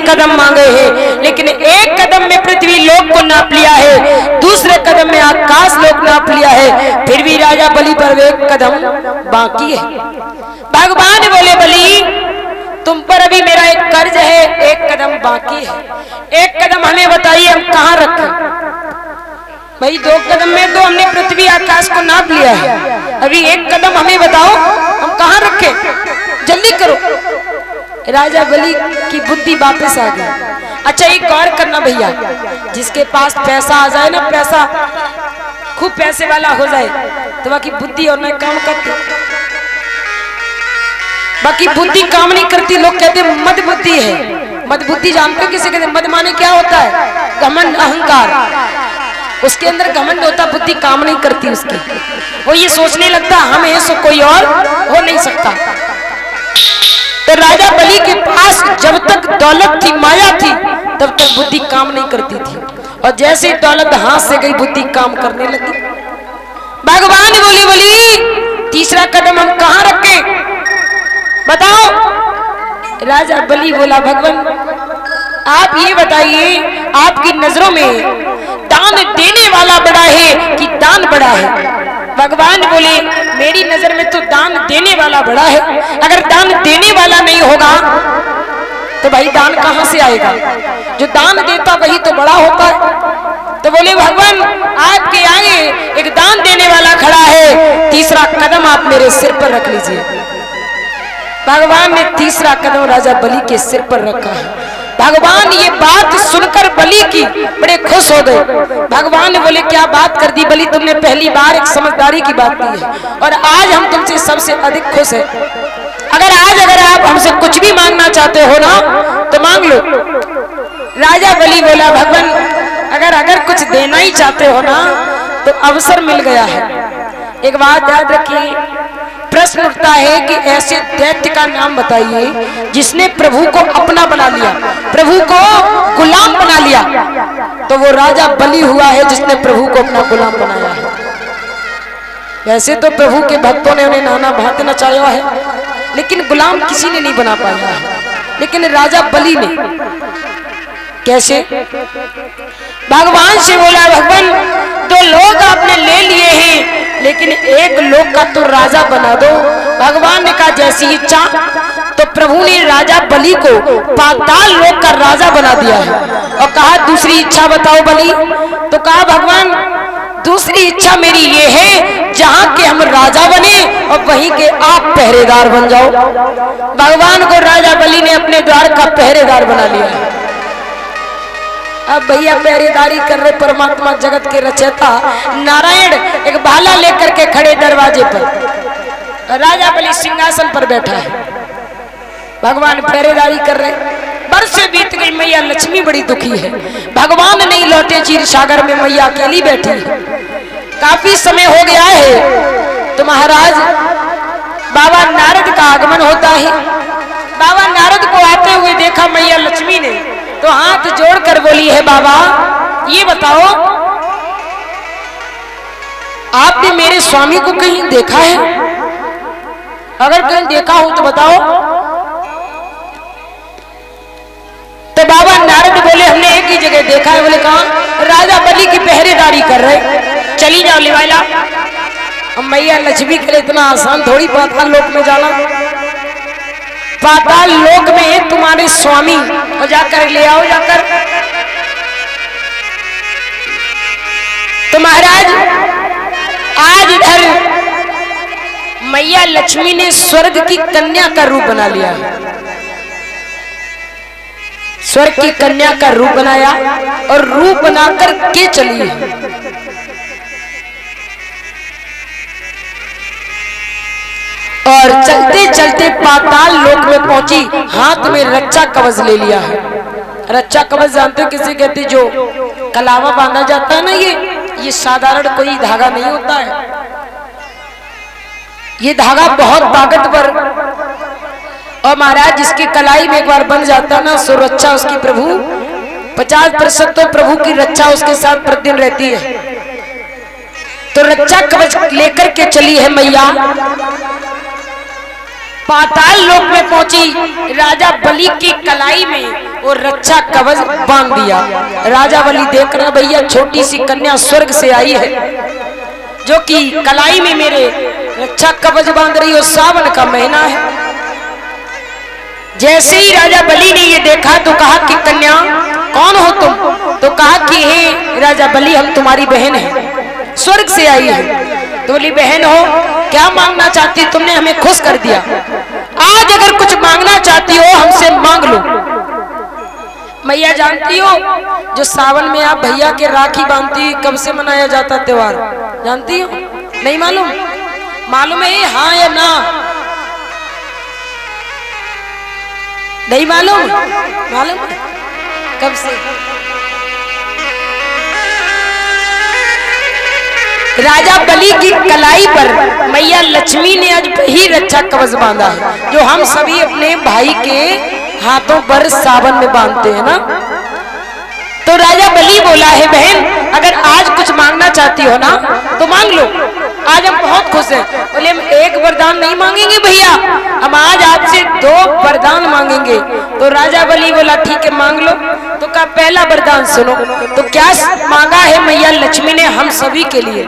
कदम मांगे हैं, लेकिन एक कदम में पृथ्वी लोक को नाप लिया है, दूसरे कदम में आकाश लोक नाप लिया है, फिर भी राजा बलि पर एक कदम बाकी है। भगवान बोले बलि तुम पर अभी मेरा एक कर्ज है, एक कदम बाकी है, एक कदम हमें बताइए हम कहाँ रखें। भाई 2 कदम में तो हमने पृथ्वी आकाश को नाप लिया है, अभी एक कदम हमें बताओ हम कहाँ रखें, जल्दी करो। राजा बलि की बुद्धि वापस आ गई। अच्छा एक गौर करना भैया, जिसके पास पैसा आ जाए ना, पैसा खूब पैसे वाला हो जाए तो बाकी बुद्धि और नहीं काम करती, बाकी बुद्धि काम नहीं करती। लोग कहते मद बुद्धि है, मद बुद्धि जानते हो किसे कहते? मद माने क्या होता है? घमंड, अहंकार, उसके अंदर घमंड होता, बुद्धि काम नहीं करती उसकी, वो ये सोचने लगता हम है सो कोई और हो नहीं सकता। तो राजा बलि के पास जब तक दौलत थी, माया थी, तब तक बुद्धि काम नहीं करती थी, और जैसे ही दौलत हाथ से गई बुद्धि काम करने लगी। भगवान बोले बलि तीसरा कदम हम कहाँ रखें बताओ। राजा बलि बोला भगवान आप ये बताइए, आपकी नजरों में दान देने वाला बड़ा है कि दान बड़ा है? भगवान बोले मेरी नजर में तो दान देने वाला बड़ा है, अगर दान देने वाला नहीं होगा तो भाई दान कहां से आएगा? जो दान देता वही तो बड़ा होता है। तो बोले भगवान आपके आगे एक दान देने वाला खड़ा है, तीसरा कदम आप मेरे सिर पर रख लीजिए। भगवान ने तीसरा कदम राजा बलि के सिर पर रखा है। भगवान ये बात सुनकर बलि की बड़े खुश हो गए। भगवान ने बोले क्या बात कर दी बलि, तुमने पहली बार एक समझदारी की बात की है, और आज हम तुमसे सबसे अधिक खुश हैं। अगर आप हमसे कुछ भी मांगना चाहते हो ना तो मांग लो। राजा बलि बोला भगवान अगर कुछ देना ही चाहते हो ना तो अवसर मिल गया है। एक बात याद रखिए, प्रश्न उठता है कि ऐसे दैत्य का नाम बताइए जिसने प्रभु को अपना बना लिया, प्रभु को गुलाम बना लिया। तो वो राजा बलि हुआ है जिसने प्रभु को अपना गुलाम बनाया है। वैसे तो प्रभु के भक्तों ने उन्हें नाना भांति नचाया है, लेकिन गुलाम किसी ने नहीं बना पाया है, लेकिन राजा बलि ने। कैसे? भगवान से बोला भगवान 2 लोग आपने ले लिए हैं, लेकिन एक लोग का तो राजा बना दो। भगवान ने कहा जैसी इच्छा। तो प्रभु ने राजा बलि को पाताल लोक का राजा बना दिया है, और कहा दूसरी इच्छा बताओ बलि। तो कहा भगवान दूसरी इच्छा मेरी ये है जहां के हम राजा बने और वहीं के आप पहरेदार बन जाओ। भगवान को राजा बलि ने अपने द्वार का पहरेदार बना लिया है। अब भैया पहरेदारी कर रहे परमात्मा जगत के रचयिता नारायण एक भाला लेकर के खड़े दरवाजे पर, राजा बलि सिंहासन पर बैठा है, भगवान पहरेदारी कर रहे। बरसे बीत गई, मैया लक्ष्मी बड़ी दुखी है, भगवान नहीं लौटे क्षीर सागर में, मैया अकेली बैठी है। काफी समय हो गया है तो महाराज बाबा नारद का आगमन होता है। बाबा नारद को आते हुए देखा मैया लक्ष्मी ने, तो हाथ जोड़कर बोली है बाबा ये बताओ आपने मेरे स्वामी को कहीं देखा है? अगर कहीं देखा हो तो बताओ। तो बाबा नारद बोले हमने एक ही जगह देखा है। बोले कहाँ? राजा बलि की पहरेदारी कर रहे, चली जाओ लेवाला। अब मैया लक्ष्मी के लिए इतना आसान थोड़ी पाताल लोक में जाना। पाताल लोक में तुम्हारे स्वामी और जाकर ले आओ जाकर। तो महाराज आज इधर मैया लक्ष्मी ने स्वर्ग की कन्या का रूप बना लिया है, स्वर्ग की कन्या का रूप बनाया और रूप बनाकर के चली है। और चलते चलते पाताल लोक में पहुंची, हाथ में रक्षा कवच ले लिया है। रक्षा कवच जानते हो किसे कहते? जो कलावा बांधा जाता है ना, ये साधारण कोई धागा नहीं होता है। ये धागा बहुत ताकतवर, और महाराज जिसकी कलाई में एक बार बन जाता है ना, सो रक्षा उसकी प्रभु 50% तो प्रभु की रक्षा उसके साथ प्रतिदिन रहती है। तो रक्षा कवच लेकर के चली है मैया, पाताल लोक में पहुंची, राजा बलि की कलाई में वो रक्षा कवच बांध दिया। राजा बलि देख रहे भैया छोटी सी कन्या स्वर्ग से आई है जो कि कलाई में मेरे रक्षा कवच बांध रही हो, सावन का महीना है। जैसे ही राजा बलि ने ये देखा तो कहा कि कन्या कौन हो तुम? तो कहा कि हे राजा बलि हम तुम्हारी बहन हैं, स्वर्ग से आई है। तो बोली बहन हो, क्या मांगना चाहती? तुमने हमें खुश कर दिया, आज अगर कुछ मांगना चाहती हो हमसे मांग लो। मैया जानती हो जो सावन में आप भैया के राखी बांधती, कब से मनाया जाता त्योहार जानती हो? नहीं मालूम? मालूम है हाँ या ना? नहीं मालूम? मालूम कब से? राजा बलि की कलाई पर मैया लक्ष्मी ने आज वही रक्षा कवच बांधा है जो हम सभी अपने भाई के हाथों पर सावन में बांधते हैं ना। तो राजा बलि बोला है बहन अगर आज कुछ मांगना चाहती हो ना तो मांग लो, आज हम बहुत खुश हैं। बोले हम एक वरदान नहीं मांगेंगे भैया, हम आज आपसे 2 वरदान मांगेंगे। तो राजा बलि बोला ठीक है मांग लो। तो का पहला वरदान सुनो। तो क्या मांगा है मैया लक्ष्मी ने हम सभी के लिए?